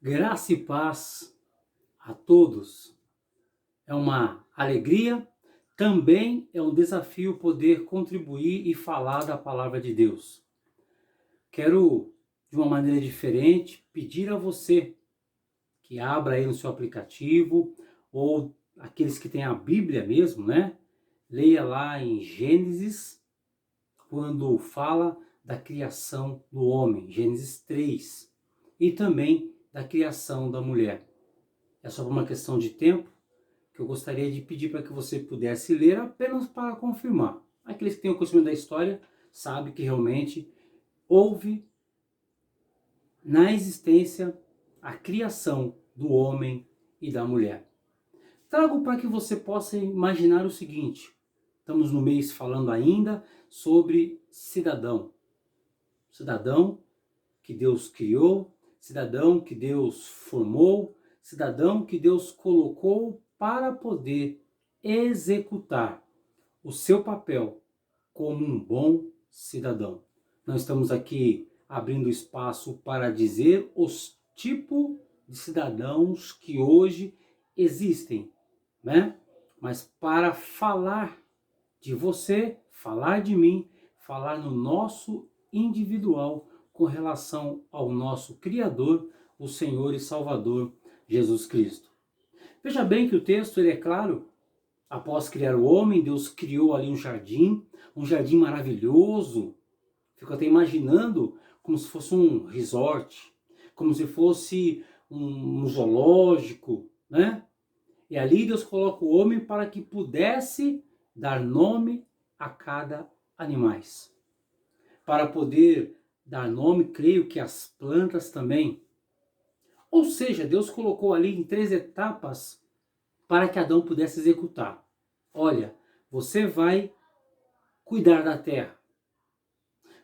Graça e paz a todos. É uma alegria, também é um desafio poder contribuir e falar da palavra de Deus. Quero, de uma maneira diferente, pedir a você que abra aí no seu aplicativo, ou aqueles que têm a Bíblia mesmo, né? Leia lá em Gênesis, quando fala da criação do homem, Gênesis 3, e também da criação da mulher. É só por uma questão de tempo que eu gostaria de pedir para que você pudesse ler apenas para confirmar. Aqueles que têm o conhecimento da história sabem que realmente houve na existência a criação do homem e da mulher. Trago para que você possa imaginar o seguinte: estamos no mês falando ainda sobre cidadão. Cidadão que Deus criou, cidadão que Deus formou, cidadão que Deus colocou para poder executar o seu papel como um bom cidadão. Nós estamos aqui abrindo espaço para dizer os tipos de cidadãos que hoje existem, né? Mas para falar de você, falar de mim, falar no nosso individual com relação ao nosso Criador, o Senhor e Salvador Jesus Cristo. Veja bem que o texto ele é claro. Após criar o homem, Deus criou ali um jardim maravilhoso. Fico até imaginando como se fosse um resort, como se fosse um zoológico, né? E ali Deus coloca o homem para que pudesse dar nome a cada animais. Para poder dar nome, creio que as plantas também. Ou seja, Deus colocou ali em 3 etapas para que Adão pudesse executar. Olha, você vai cuidar da terra.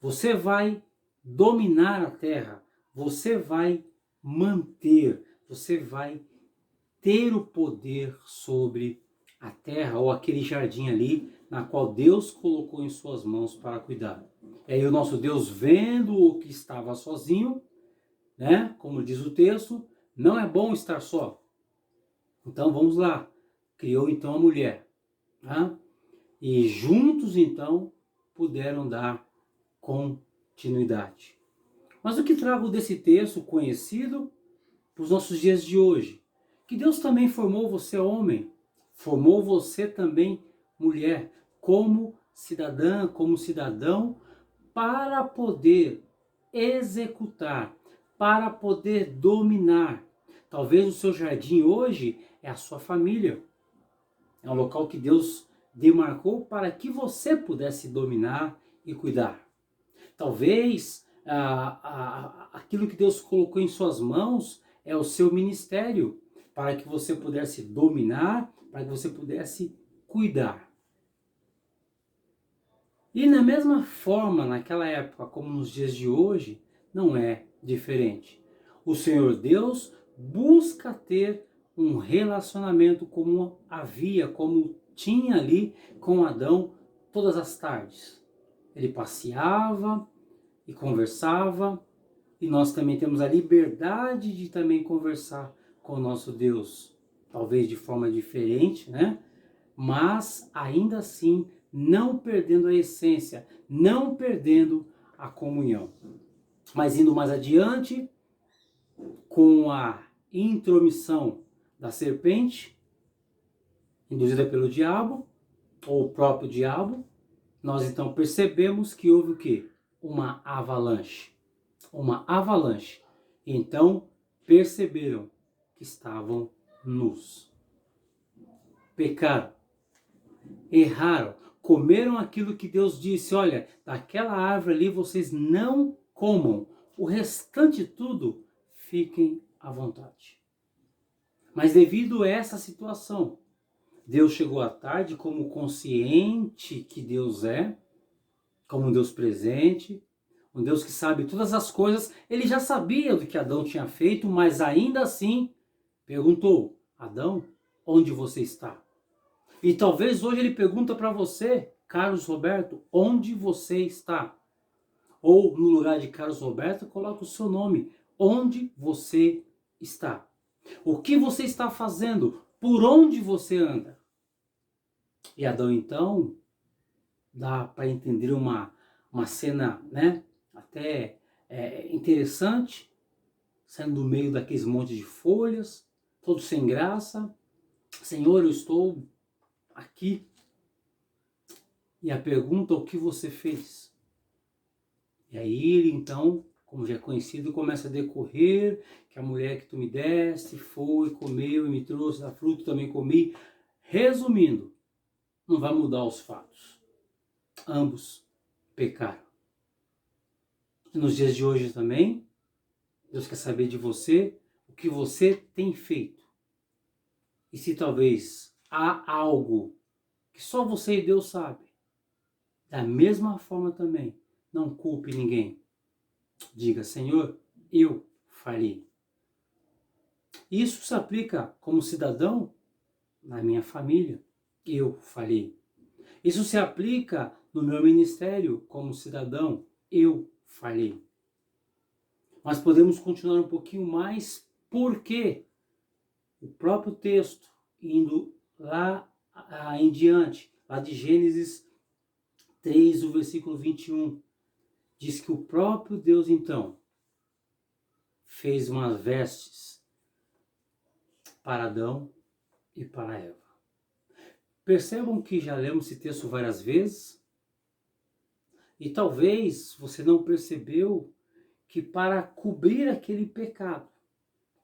Você vai dominar a terra. Você vai manter. Você vai ter o poder sobre a terra ou aquele jardim ali na qual Deus colocou em suas mãos para cuidar. E aí o nosso Deus, vendo o que estava sozinho, né? Como diz o texto, não é bom estar só. Então vamos lá. Criou então a mulher. Tá? E juntos então puderam dar continuidade. Mas o que trago desse texto conhecido para os nossos dias de hoje? Que Deus também formou você homem, formou você também mulher, como cidadã, como cidadão, para poder executar, para poder dominar. Talvez o seu jardim hoje é a sua família. É um local que Deus demarcou para que você pudesse dominar e cuidar. Talvez aquilo que Deus colocou em suas mãos é o seu ministério, para que você pudesse dominar, para que você pudesse cuidar. E na mesma forma, naquela época, como nos dias de hoje, não é diferente. O Senhor Deus busca ter um relacionamento como havia, como tinha ali com Adão todas as tardes. Ele passeava e conversava, e nós também temos a liberdade de também conversar com o nosso Deus, talvez de forma diferente, né? Mas ainda assim não perdendo a essência, não perdendo a comunhão. Mas indo mais adiante, com a intromissão da serpente, induzida pelo diabo, ou o próprio diabo, nós então percebemos que houve o quê? Uma avalanche. Uma avalanche. Então perceberam que estavam nus. Pecaram. Erraram. Comeram aquilo que Deus disse: olha, daquela árvore ali vocês não comam. O restante tudo, fiquem à vontade. Mas devido a essa situação, Deus chegou à tarde como consciente que Deus é, como um Deus presente, um Deus que sabe todas as coisas. Ele já sabia do que Adão tinha feito, mas ainda assim perguntou: Adão, onde você está? E talvez hoje ele pergunta para você, Carlos Roberto, onde você está? Ou no lugar de Carlos Roberto, coloca o seu nome, onde você está? O que você está fazendo? Por onde você anda? E Adão, então, dá para entender uma cena, né, até interessante, saindo do meio daqueles montes de folhas, todo sem graça. Senhor, eu estou aqui. E a pergunta, o que você fez? E aí ele, então, como já é conhecido, começa a decorrer que a mulher que tu me deste foi, comeu e me trouxe da fruta, também comi. Resumindo, não vai mudar os fatos. Ambos pecaram. E nos dias de hoje também, Deus quer saber de você o que você tem feito. E se talvez há algo que só você e Deus sabe, da mesma forma também, não culpe ninguém. Diga, Senhor, eu falhei. Isso se aplica como cidadão na minha família. Eu falhei. Isso se aplica no meu ministério como cidadão. Eu falhei. Mas podemos continuar um pouquinho mais, porque o próprio texto, indo lá em diante, lá de Gênesis 3, o versículo 21, diz que o próprio Deus, então, fez umas vestes para Adão e para Eva. Percebam que já lemos esse texto várias vezes e talvez você não percebeu que para cobrir aquele pecado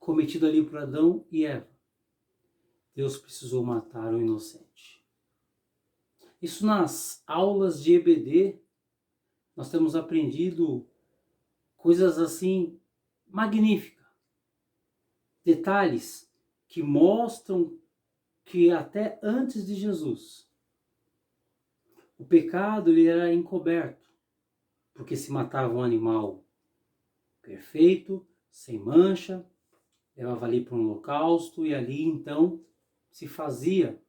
cometido ali por Adão e Eva, Deus precisou matar o inocente. Isso nas aulas de EBD, nós temos aprendido coisas assim magníficas. Detalhes que mostram que até antes de Jesus, o pecado ele era encoberto, porque se matava um animal perfeito, sem mancha, levava ali para um holocausto e ali então se fazia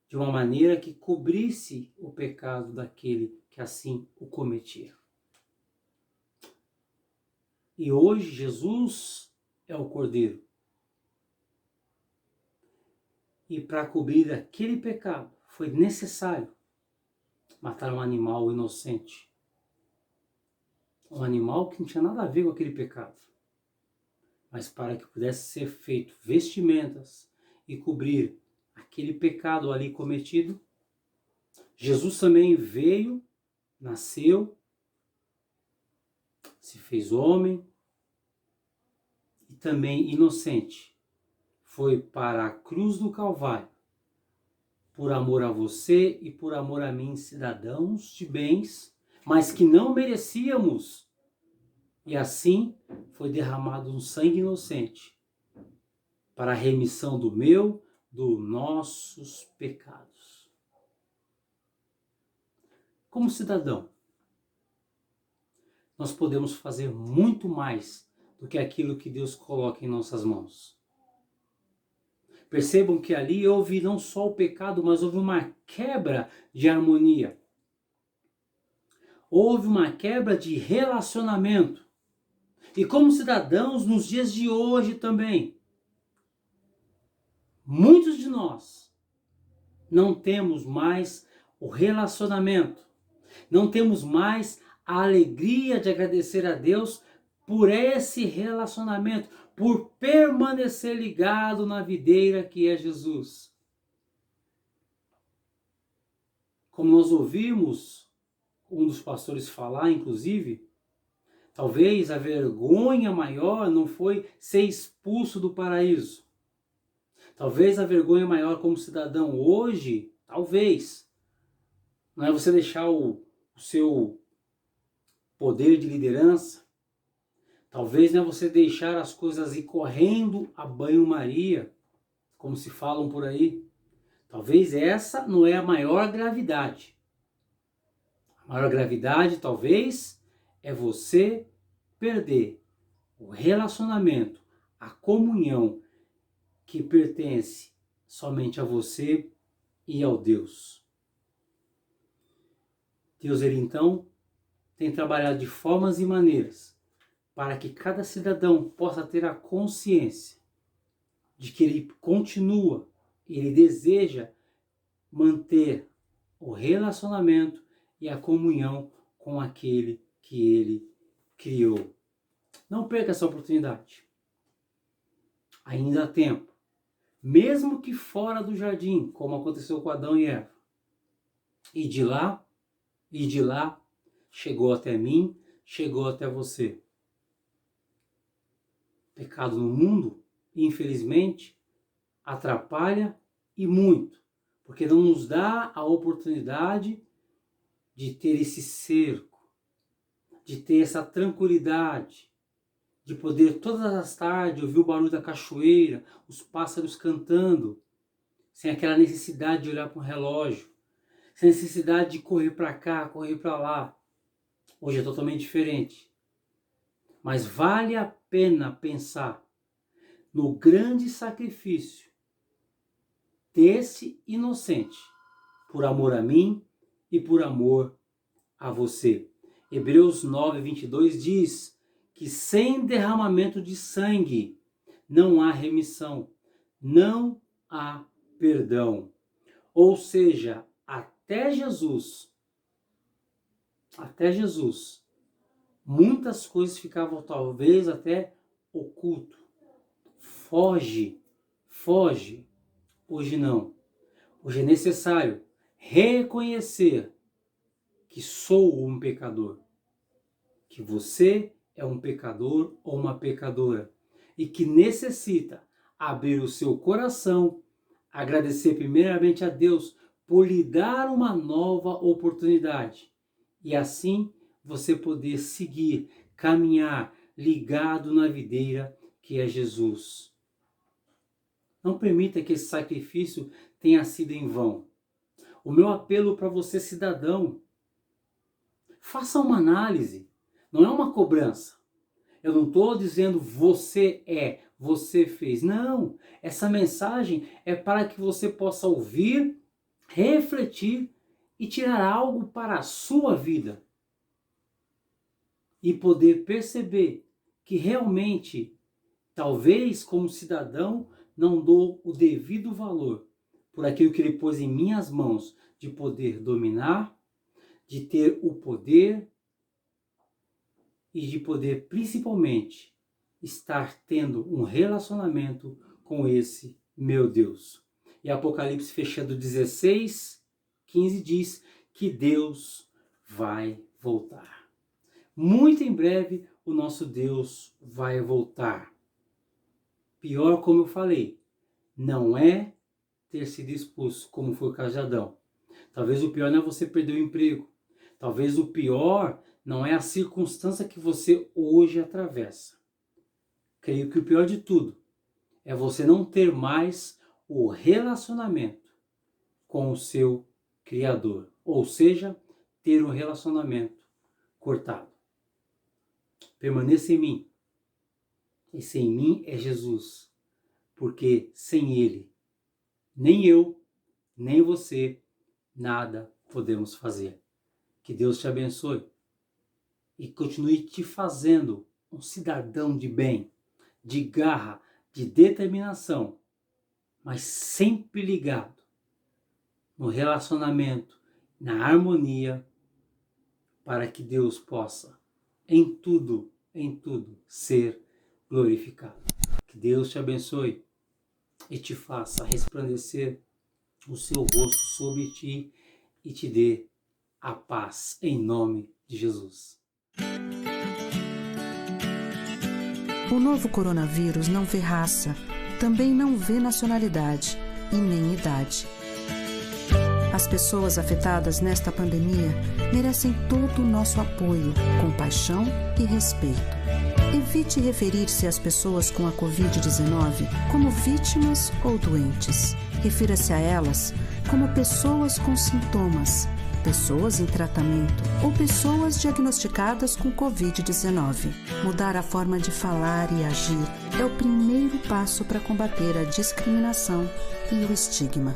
de uma maneira que cobrisse o pecado daquele que assim o cometia. E hoje Jesus é o Cordeiro. E para cobrir aquele pecado foi necessário matar um animal inocente. Um animal que não tinha nada a ver com aquele pecado. Mas para que pudesse ser feito vestimentas e cobrir aquele pecado ali cometido, Jesus também veio, nasceu, se fez homem e também inocente. Foi para a cruz do Calvário, por amor a você e por amor a mim, cidadãos de bens, mas que não merecíamos. E assim foi derramado um sangue inocente para a remissão do meu, dos nossos pecados. Como cidadão, nós podemos fazer muito mais do que aquilo que Deus coloca em nossas mãos. Percebam que ali houve não só o pecado, mas houve uma quebra de harmonia. Houve uma quebra de relacionamento. E como cidadãos, nos dias de hoje também, muitos de nós não temos mais o relacionamento, não temos mais a alegria de agradecer a Deus por esse relacionamento, por permanecer ligado na videira que é Jesus. Como nós ouvimos um dos pastores falar, inclusive, talvez a vergonha maior não foi ser expulso do paraíso. Talvez a vergonha maior como cidadão hoje, talvez, não é você deixar o seu poder de liderança. Talvez não é você deixar as coisas ir correndo a banho-maria, como se falam por aí. Talvez essa não é a maior gravidade. A maior gravidade, talvez, é você perder o relacionamento, a comunhão que pertence somente a você e ao Deus. Deus, ele então, tem trabalhado de formas e maneiras para que cada cidadão possa ter a consciência de que ele continua, ele deseja manter o relacionamento e a comunhão com aquele que ele criou. Não perca essa oportunidade. Ainda há tempo. Mesmo que fora do jardim, como aconteceu com Adão e Eva. E de lá, chegou até mim, chegou até você. Pecado no mundo, infelizmente, atrapalha e muito, porque não nos dá a oportunidade de ter esse cerco, de ter essa tranquilidade, de poder todas as tardes ouvir o barulho da cachoeira, os pássaros cantando, sem aquela necessidade de olhar para o relógio, sem necessidade de correr para cá, correr para lá. Hoje é totalmente diferente. Mas vale a pena pensar no grande sacrifício desse inocente, por amor a mim e por amor a você. Hebreus 9:22 diz que sem derramamento de sangue não há remissão, não há perdão. Ou seja, até Jesus, muitas coisas ficavam talvez até oculto. Foge. Hoje não. Hoje é necessário reconhecer que sou um pecador, que você é um pecador ou uma pecadora e que necessita abrir o seu coração, agradecer primeiramente a Deus por lhe dar uma nova oportunidade e assim você poder seguir, caminhar ligado na videira que é Jesus. Não permita que esse sacrifício tenha sido em vão. O meu apelo para você, cidadão, faça uma análise, não é uma cobrança. Eu não estou dizendo você fez. Não, essa mensagem é para que você possa ouvir, refletir e tirar algo para a sua vida. E poder perceber que realmente, talvez como cidadão, não dou o devido valor por aquilo que ele pôs em minhas mãos, de poder dominar, de ter o poder e de poder principalmente estar tendo um relacionamento com esse meu Deus. E Apocalipse fechando 16:15 diz que Deus vai voltar. Muito em breve o nosso Deus vai voltar. Pior, como eu falei, não é ter sido expulso, como foi o caso de Adão. Talvez o pior não é você perder o emprego. Talvez o pior não é a circunstância que você hoje atravessa. Creio que o pior de tudo é você não ter mais o relacionamento com o seu Criador. Ou seja, ter um relacionamento cortado. Permaneça em mim. Esse em mim é Jesus. Porque sem Ele, nem eu, nem você, nada podemos fazer. Que Deus te abençoe e continue te fazendo um cidadão de bem, de garra, de determinação, mas sempre ligado no relacionamento, na harmonia, para que Deus possa, em tudo, ser glorificado. Que Deus te abençoe e te faça resplandecer o seu rosto sobre ti e te dê a paz em nome de Jesus. O novo coronavírus não vê raça, também não vê nacionalidade e nem idade. As pessoas afetadas nesta pandemia merecem todo o nosso apoio, compaixão e respeito. Evite referir-se às pessoas com a Covid-19 como vítimas ou doentes. Refira-se a elas como pessoas com sintomas, pessoas em tratamento ou pessoas diagnosticadas com Covid-19. Mudar a forma de falar e agir é o primeiro passo para combater a discriminação e o estigma.